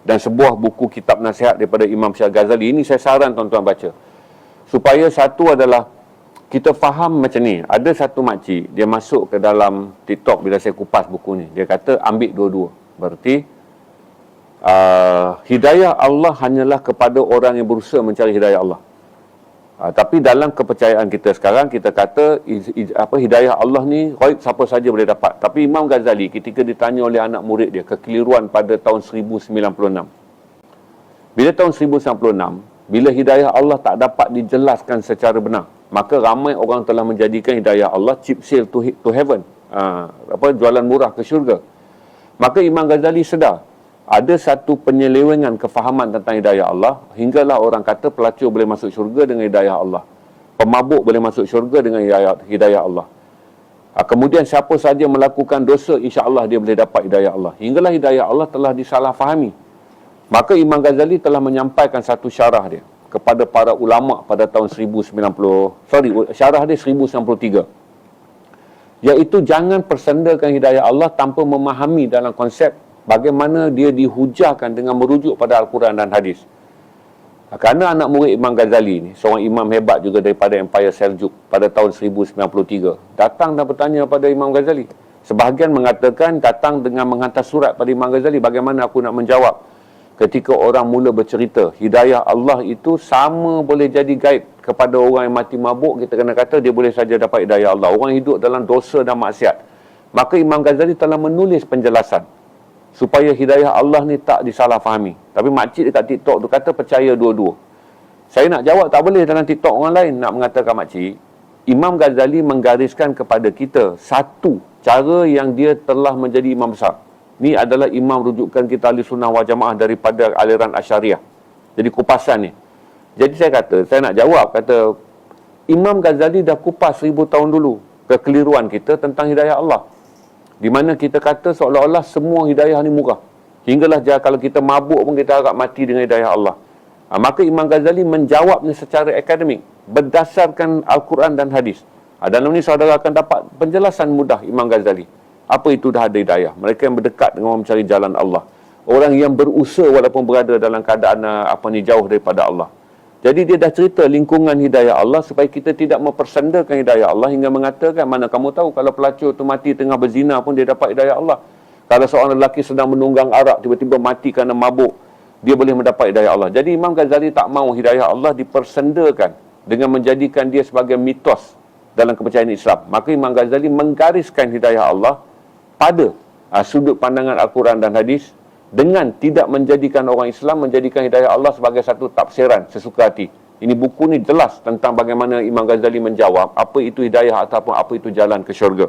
dan sebuah buku kitab nasihat daripada Imam Syekh Ghazali. Ini saya saran tuan-tuan baca. Supaya satu adalah kita faham macam ni. Ada satu makcik, dia masuk ke dalam TikTok bila saya kupas buku ni. Dia kata ambil dua-dua. Berarti hidayah Allah hanyalah kepada orang yang berusaha mencari hidayah Allah. Tapi dalam kepercayaan kita sekarang, kita kata hidayah Allah ni siapa saja boleh dapat. Tapi Imam Ghazali ketika ditanya oleh anak murid dia kekeliruan pada tahun 1096. Bila tahun 1096, bila hidayah Allah tak dapat dijelaskan secara benar, maka ramai orang telah menjadikan hidayah Allah cheap sale to heaven. Jualan murah ke syurga. Maka Imam Ghazali sedar ada satu penyelewengan kefahaman tentang hidayah Allah, hinggalah orang kata pelacur boleh masuk syurga dengan hidayah Allah, pemabuk boleh masuk syurga dengan hidayah Allah. Kemudian siapa saja melakukan dosa, insya-Allah dia boleh dapat hidayah Allah. Hinggalah hidayah Allah telah disalahfahami. Maka Imam Ghazali telah menyampaikan satu syarah dia kepada para ulama pada tahun 1093, iaitu jangan persendakan hidayah Allah tanpa memahami dalam konsep bagaimana dia dihujahkan dengan merujuk pada Al-Quran dan hadis. Kerana anak murid Imam Ghazali ni, seorang imam hebat juga daripada Empire Seljuk pada tahun 1093, datang dan bertanya pada Imam Ghazali. Sebahagian mengatakan datang dengan menghantar surat pada Imam Ghazali, bagaimana aku nak menjawab ketika orang mula bercerita hidayah Allah itu sama boleh jadi guide kepada orang yang mati mabuk, kita kena kata dia boleh saja dapat hidayah Allah. Orang hidup dalam dosa dan maksiat. Maka Imam Ghazali telah menulis penjelasan supaya hidayah Allah ni tak disalahfahami. Tapi makcik dekat TikTok tu kata percaya dua-dua. Saya nak jawab tak boleh dalam TikTok orang lain. Nak mengatakan makcik, Imam Ghazali menggariskan kepada kita satu cara yang dia telah menjadi imam besar. Ni adalah imam rujukan kita Ahli Sunnah wal Jamaah daripada aliran Asy'ariyah. Jadi kupasan ni. Jadi saya nak jawab, kata Imam Ghazali dah kupas 1000 tahun dulu kekeliruan kita tentang hidayah Allah. Di mana kita kata seolah-olah semua hidayah ni murah. Hinggalah kalau kita mabuk pun kita harap mati dengan hidayah Allah. Maka Imam Ghazali menjawabnya secara akademik berdasarkan Al-Quran dan hadis. Dalam ni saudara akan dapat penjelasan mudah Imam Ghazali. Apa itu dah ada hidayah? Mereka yang berdekat dengan mencari jalan Allah. Orang yang berusaha walaupun berada dalam keadaan jauh daripada Allah. Jadi dia dah cerita lingkungan hidayah Allah supaya kita tidak mempersendakan hidayah Allah hingga mengatakan, mana kamu tahu kalau pelacur itu mati tengah berzina pun dia dapat hidayah Allah. Kalau seorang lelaki sedang menunggang arak tiba-tiba mati kerana mabuk, dia boleh mendapat hidayah Allah. Jadi Imam Ghazali tak mahu hidayah Allah dipersendakan dengan menjadikan dia sebagai mitos dalam kepercayaan Islam. Maka Imam Ghazali menggariskan hidayah Allah pada sudut pandangan Al-Quran dan hadis, dengan tidak menjadikan orang Islam menjadikan hidayah Allah sebagai satu tafsiran sesuka hati. Ini buku ni jelas tentang bagaimana Imam Ghazali menjawab apa itu hidayah ataupun apa itu jalan ke syurga.